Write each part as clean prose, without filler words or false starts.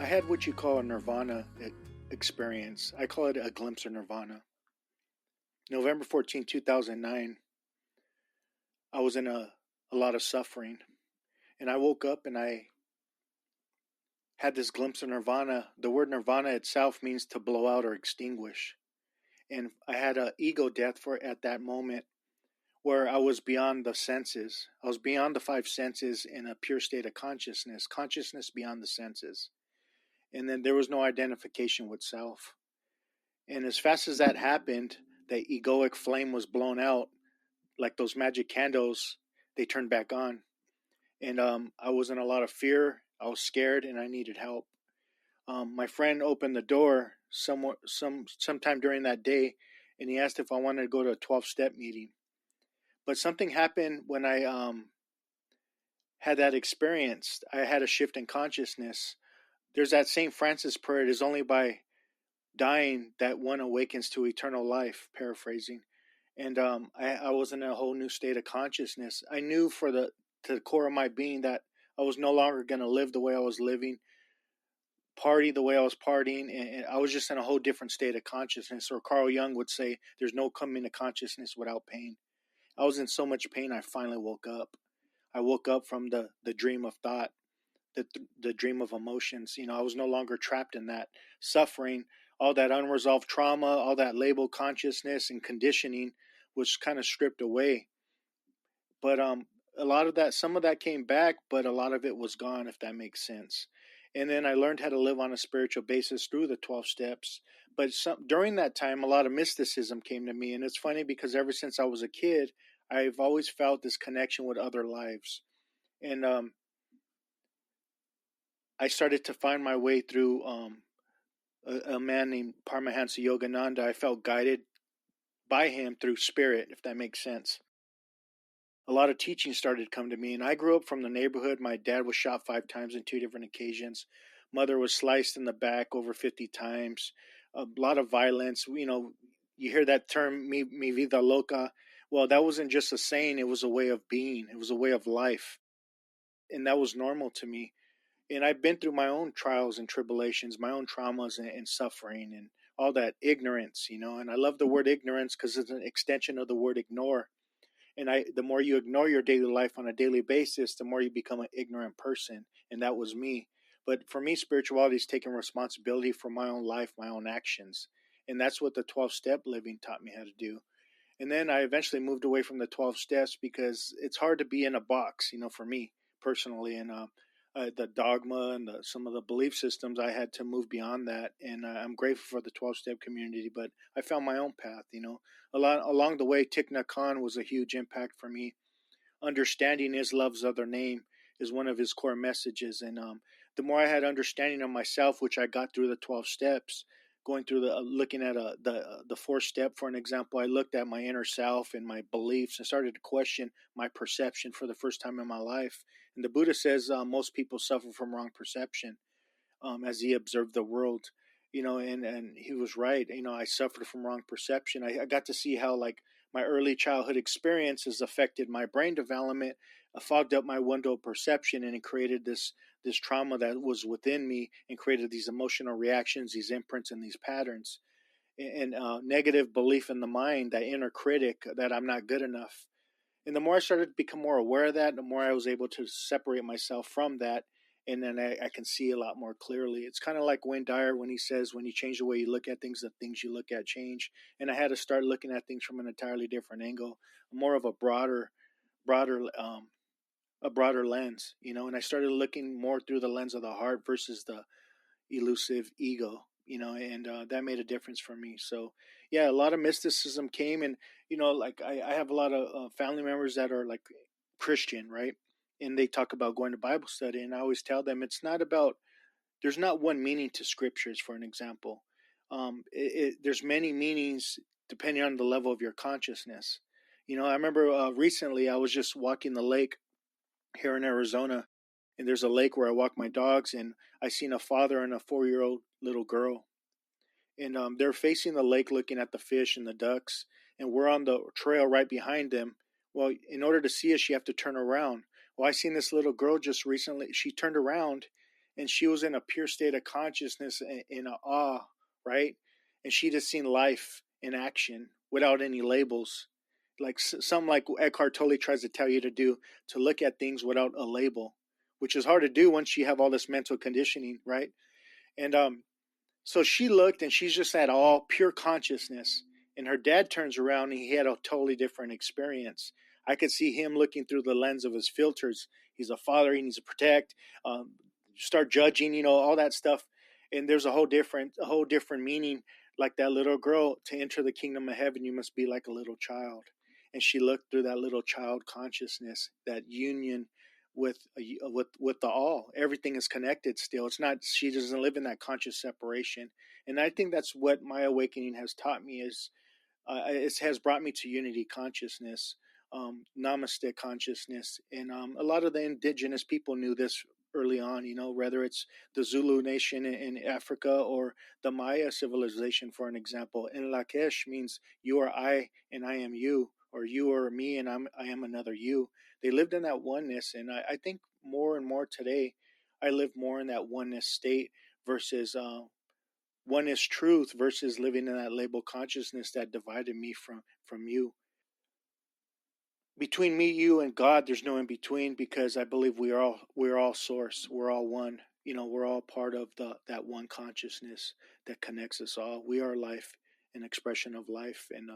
had what you call a nirvana experience. I call it a glimpse of nirvana. November 14, 2009, I was in a lot of suffering. And I woke up and I had this glimpse of nirvana. The word nirvana itself means to blow out or extinguish. And I had an ego death for at that moment where I was beyond the senses. I was beyond the five senses in a pure state of consciousness beyond the senses. And then there was no identification with self. And as fast as that happened, the egoic flame was blown out, like those magic candles, they turned back on. And I was in a lot of fear. I was scared and I needed help. My friend opened the door sometime during that day, and he asked if I wanted to go to a 12-step meeting. But something happened when I had that experience. I had a shift in consciousness. There's that St. Francis prayer, it is only by dying that one awakens to eternal life, paraphrasing. And I was in a whole new state of consciousness. I knew to the core of my being that I was no longer going to live the way I was living, party the way I was partying, and I was just in a whole different state of consciousness. Or Carl Jung would say, there's no coming to consciousness without pain. I was in so much pain, I finally woke up. I woke up from the dream of thought, the dream of emotions. I was no longer trapped in that suffering. All that unresolved trauma, all that label consciousness and conditioning was kind of stripped away. But a lot of that, some of that came back, but a lot of it was gone, if that makes sense. And then I learned how to live on a spiritual basis through the 12 steps. But during that time, a lot of mysticism came to me. And it's funny because ever since I was a kid, I've always felt this connection with other lives. And I started to find my way through a man named Paramahansa Yogananda. I felt guided by him through spirit, if that makes sense. A lot of teaching started to come to me, and I grew up from the neighborhood. My dad was shot 5 times in 2 different occasions. Mother was sliced in the back over 50 times. A lot of violence. You hear that term, mi vida loca. Well, that wasn't just a saying. It was a way of being. It was a way of life. And that was normal to me. And I've been through my own trials and tribulations, my own traumas and suffering and all that ignorance, and I love the word ignorance because it's an extension of the word ignore. And the more you ignore your daily life on a daily basis, the more you become an ignorant person. And that was me. But for me, spirituality is taking responsibility for my own life, my own actions. And that's what the 12-step living taught me how to do. And then I eventually moved away from the 12 steps because it's hard to be in a box, for me personally. And the dogma and some of the belief systems, I had to move beyond that. And I'm grateful for the 12-step community, but I found my own path, along the way. Thich Nhat Hanh was a huge impact for me. Understanding is love's other name is one of his core messages. And the more I had understanding of myself, which I got through the 12 steps, going through looking at the 4th step, for an example, I looked at my inner self and my beliefs and started to question my perception for the first time in my life. And the Buddha says most people suffer from wrong perception as he observed the world, and he was right. I suffered from wrong perception. I got to see how my early childhood experiences affected my brain development, fogged up my window of perception, and it created this trauma that was within me and created these emotional reactions, these imprints, and these patterns, and negative belief in the mind, that inner critic that I'm not good enough. And the more I started to become more aware of that, the more I was able to separate myself from that. And then I can see a lot more clearly. It's kind of like Wayne Dyer when he says, when you change the way you look at things, the things you look at change. And I had to start looking at things from an entirely different angle, more of a broader lens, and I started looking more through the lens of the heart versus the elusive ego, and that made a difference for me. So, yeah, a lot of mysticism came, and, I have a lot of family members that are Christian, right? And they talk about going to Bible study, and I always tell them there's not one meaning to scriptures, for an example. There's many meanings depending on the level of your consciousness. I remember recently I was just walking the lake here in Arizona, and there's a lake where I walk my dogs, and I seen a father and a 4-year-old little girl. And they're facing the lake looking at the fish and the ducks, and we're on the trail right behind them. Well, in order to see us, you have to turn around. Well, I seen this little girl just recently. She turned around, and she was in a pure state of consciousness, in a awe, right? And she just seen life in action without any labels, like some, like Eckhart Tolle tries to tell you to do, to look at things without a label, which is hard to do once you have all this mental conditioning, right? And so she looked, and she's just at all pure consciousness. And her dad turns around, and he had a totally different experience. I could see him looking through the lens of his filters. He's a father. He needs to protect. Start judging, all that stuff. And there's a whole different meaning. Like that little girl, to enter the kingdom of heaven, you must be like a little child. And she looked through that little child consciousness, that union with the all. Everything is connected still. It's not, she doesn't live in that conscious separation. And I think that's what my awakening has taught me, is it has brought me to unity consciousness, namaste consciousness. And a lot of the indigenous people knew this early on, whether it's the Zulu nation in Africa or the Maya civilization, for an example. And Lakesh means you are I and I am you, or you are me and I am another you. They lived in that oneness. And I think more and more today, I live more in that oneness state versus oneness truth, versus living in that label consciousness that divided me from you. Between me, you, and God, there's no in between, because I believe we're all source. We're all one. We're all part of that one consciousness that connects us all. We are life, an expression of life. And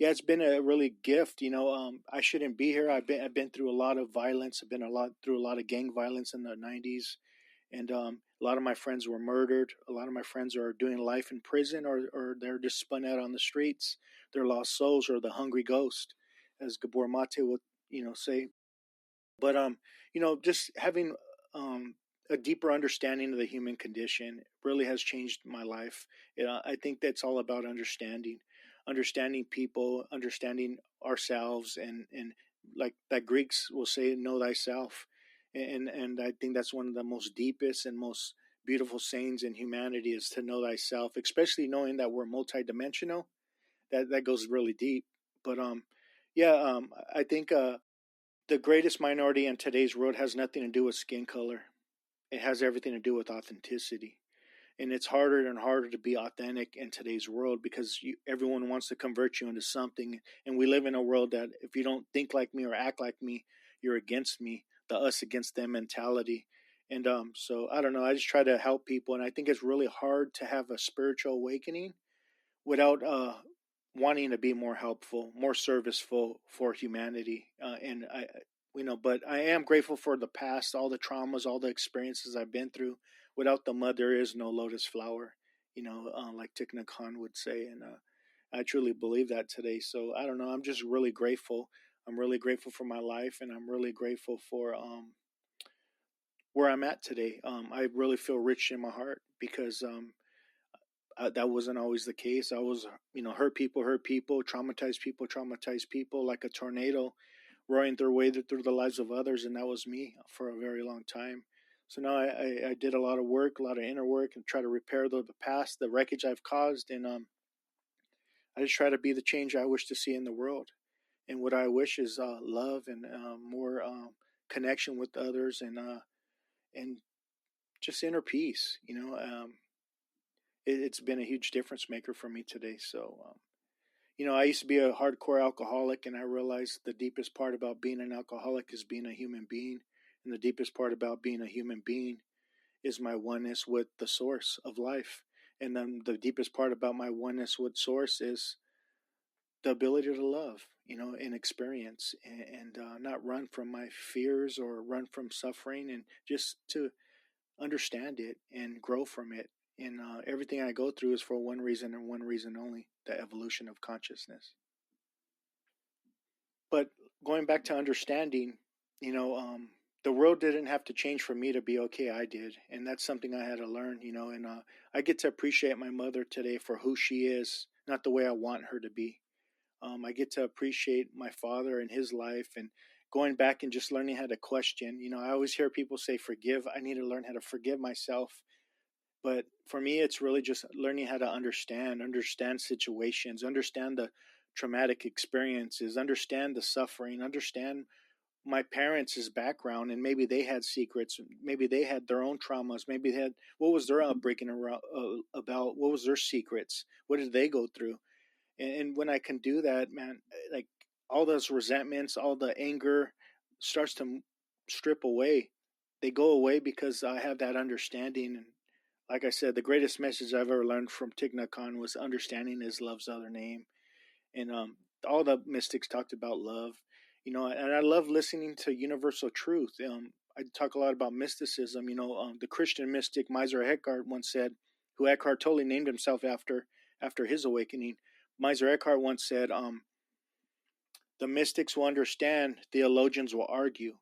yeah, it's been a really gift. I shouldn't be here. I've been through a lot of violence. I've been through a lot of gang violence in the '90s. And a lot of my friends were murdered. A lot of my friends are doing life in prison, or they're just spun out on the streets. They're lost souls, or the hungry ghost, as Gabor Mate would, say. But just having a deeper understanding of the human condition really has changed my life. I think that's all about understanding people, understanding ourselves, and like that Greeks will say, know thyself. And I think that's one of the most deepest and most beautiful sayings in humanity, is to know thyself, especially knowing that we're multidimensional. That goes really deep. But yeah, I think the greatest minority in today's world has nothing to do with skin color. It has everything to do with authenticity. And it's harder and harder to be authentic in today's world, because everyone wants to convert you into something. And we live in a world that if you don't think like me or act like me, you're against me, the us against them mentality. And so I don't know. I just try to help people. And I think it's really hard to have a spiritual awakening without wanting to be more helpful, more serviceful for humanity. And but I am grateful for the past, all the traumas, all the experiences I've been through. Without the mud, there is no lotus flower, like Thich Nhat Hanh would say. And I truly believe that today. So I don't know. I'm just really grateful. I'm really grateful for my life, and I'm really grateful for where I'm at today. I really feel rich in my heart, because that wasn't always the case. I was, hurt people, traumatized people, like a tornado roaring their way through the lives of others. And that was me for a very long time. So now I did a lot of work, a lot of inner work, and try to repair the past, the wreckage I've caused. And I just try to be the change I wish to see in the world. And what I wish is love, and more connection with others, and just inner peace. It's been a huge difference maker for me today. So, I used to be a hardcore alcoholic, and I realized the deepest part about being an alcoholic is being a human being. And the deepest part about being a human being is my oneness with the source of life. And then the deepest part about my oneness with source is the ability to love, and experience, and not run from my fears or run from suffering, and just to understand it and grow from it. And everything I go through is for one reason and one reason only: the evolution of consciousness. But going back to understanding, the world didn't have to change for me to be okay. I did. And that's something I had to learn, and I get to appreciate my mother today for who she is, not the way I want her to be. I get to appreciate my father and his life, and going back and just learning how to question. I always hear people say forgive. I need to learn how to forgive myself. But for me, it's really just learning how to understand situations, understand the traumatic experiences, understand the suffering, understand my parents' background, and maybe they had secrets, maybe they had their own traumas, maybe they had, what was their upbringing about, what was their secrets, what did they go through. And when I can do that, man, like all those resentments, all the anger starts to strip away. They go away because I have that understanding. And like I said, the greatest message I've ever learned from Thich Nhat Hanh was understanding is love's other name. And all the mystics talked about love, and I love listening to universal truth. I talk a lot about mysticism. The Christian mystic Miser Eckhart once said, who Eckhart Tolle named himself after his awakening. Miser Eckhart once said, the mystics will understand, theologians will argue.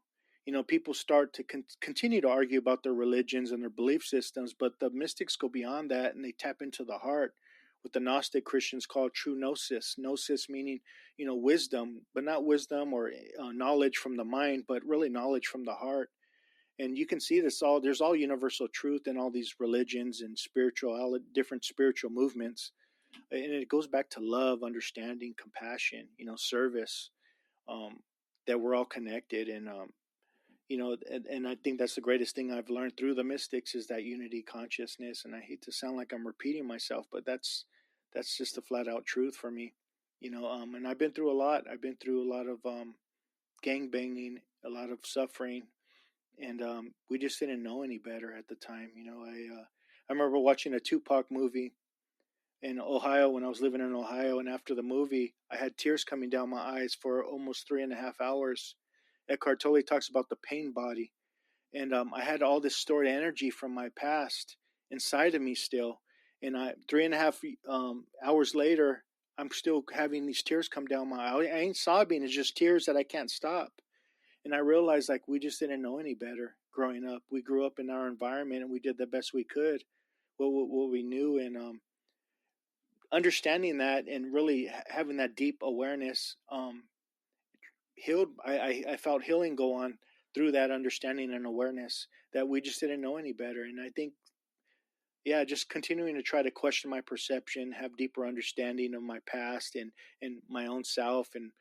People start to continue to argue about their religions and their belief systems, but the mystics go beyond that and they tap into the heart, what the Gnostic Christians call true gnosis. Gnosis meaning, wisdom, but not wisdom or knowledge from the mind, but really knowledge from the heart. And you can see there's all universal truth in all these religions and different spiritual movements. And it goes back to love, understanding, compassion, service, um, that we're all connected. And and I think that's the greatest thing I've learned through the mystics is that unity consciousness. And I hate to sound like I'm repeating myself, but that's just the flat out truth for me. And I've been through a lot. I've been through a lot of gang banging, a lot of suffering, and we just didn't know any better at the time. I remember watching a Tupac movie in Ohio when I was living in Ohio, and after the movie, I had tears coming down my eyes for almost 3.5 hours. Eckhart Tolle talks about the pain body, and I had all this stored energy from my past inside of me still, and 3.5 hours later, I'm still having these tears come down my eye. I ain't sobbing; it's just tears that I can't stop. And I realized like we just didn't know any better growing up. We grew up in our environment and we did the best we could, what we knew, and understanding that and really having that deep awareness healed. I felt healing go on through that understanding and awareness that we just didn't know any better. And I think, yeah, just continuing to try to question my perception, have deeper understanding of my past and my own self, and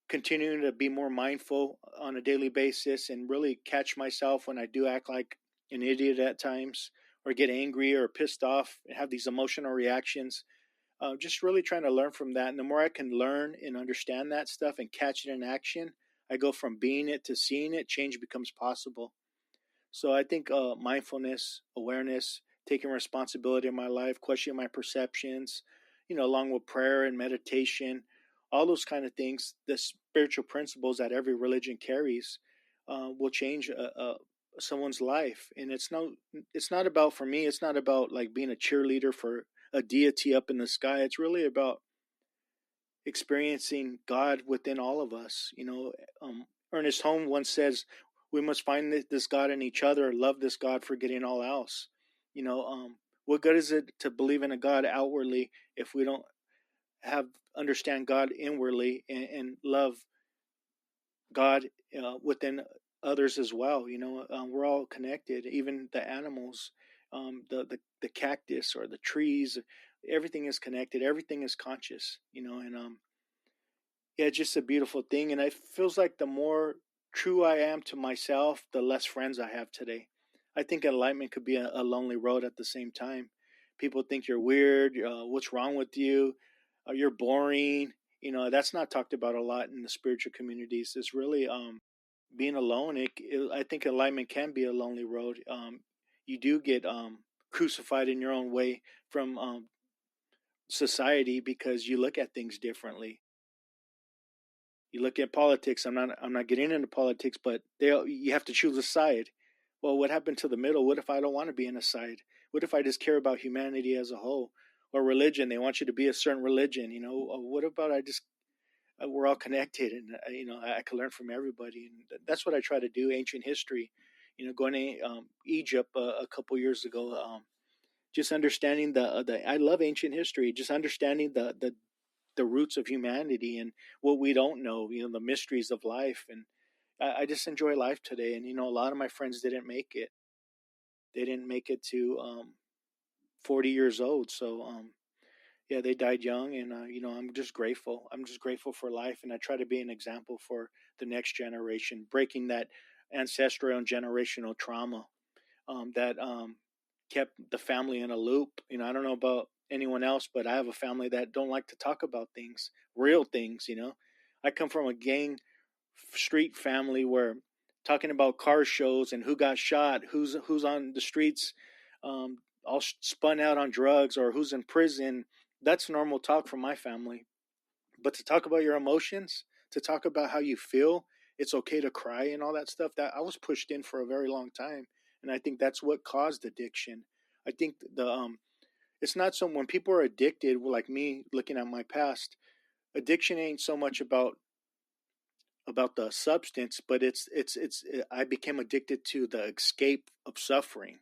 continuing to be more mindful on a daily basis and really catch myself when I do act like an idiot at times or get angry or pissed off and have these emotional reactions. Just really trying to learn from that. And the more I can learn and understand that stuff and catch it in action, I go from being it to seeing it, change becomes possible. So I think mindfulness, awareness, taking responsibility in my life, questioning my perceptions, along with prayer and meditation, all those kind of things, the spiritual principles that every religion carries, will change someone's life. And it's not about, for me, it's not about like being a cheerleader for a deity up in the sky. It's really about experiencing God within all of us. Ernest Holmes once says, we must find this God in each other, love this God, forgetting all else. What good is it to believe in a God outwardly if we don't understand God inwardly and love God within others as well? We're all connected, even the animals, the cactus or the trees, everything is connected, everything is conscious, and yeah, it's just a beautiful thing. And it feels like the more true I am to myself, the less friends I have today. I think enlightenment could be a lonely road at the same time. People think you're weird. What's wrong with you? You're boring. That's not talked about a lot in the spiritual communities. It's really being alone. I think enlightenment can be a lonely road. You do get crucified in your own way from society because you look at things differently. You look at politics. I'm not getting into politics, but you have to choose a side. Well, what happened to the middle? What if I don't want to be in a side? What if I just care about humanity as a whole? Or religion? They want you to be a certain religion. What about we're all connected, and I can learn from everybody, and that's what I try to do. Ancient history, going to Egypt a couple years ago. Just understanding the I love ancient history. Just understanding the roots of humanity and what we don't know, the mysteries of life. And I just enjoy life today. And, a lot of my friends didn't make it. They didn't make it to 40 years old. So, Yeah, they died young, and I'm just grateful. I'm just grateful for life, and I try to be an example for the next generation, breaking that ancestral and generational trauma that kept the family in a loop. I don't know about anyone else, but I have a family that don't like to talk about things, real things. I come from a gang street family where talking about car shows and who got shot, who's on the streets, all spun out on drugs, or who's in prison. That's normal talk from my family. But to talk about your emotions, to talk about how you feel, it's okay to cry and all that stuff. That I was pushed in for a very long time, and I think that's what caused addiction. I think it's not so when people are addicted, like me, looking at my past. Addiction ain't so much about the substance, but it's I became addicted to the escape of suffering,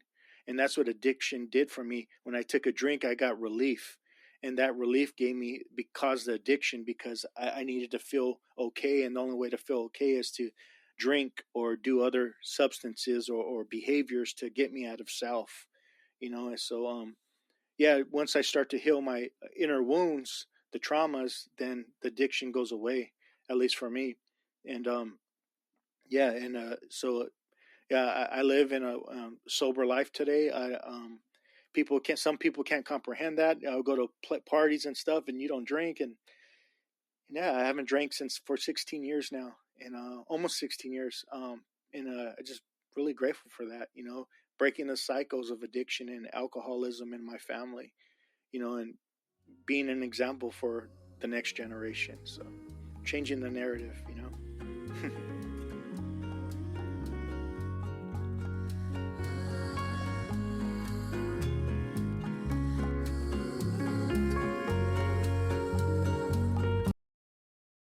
and that's what addiction did for me. When I took a drink, I got relief, and that relief gave me because the addiction, because I needed to feel okay, and the only way to feel okay is to drink or do other substances or behaviors to get me out of self. And so yeah, once I start to heal my inner wounds, the traumas, then the addiction goes away, at least for me. And yeah, and so yeah, I live in a sober life today. Some people can't comprehend that. I'll go to parties and stuff, and you don't drink, and yeah, I haven't drank since for 16 years now, and almost 16 years. And I just really grateful for that. Breaking the cycles of addiction and alcoholism in my family. And being an example for the next generation. So changing the narrative.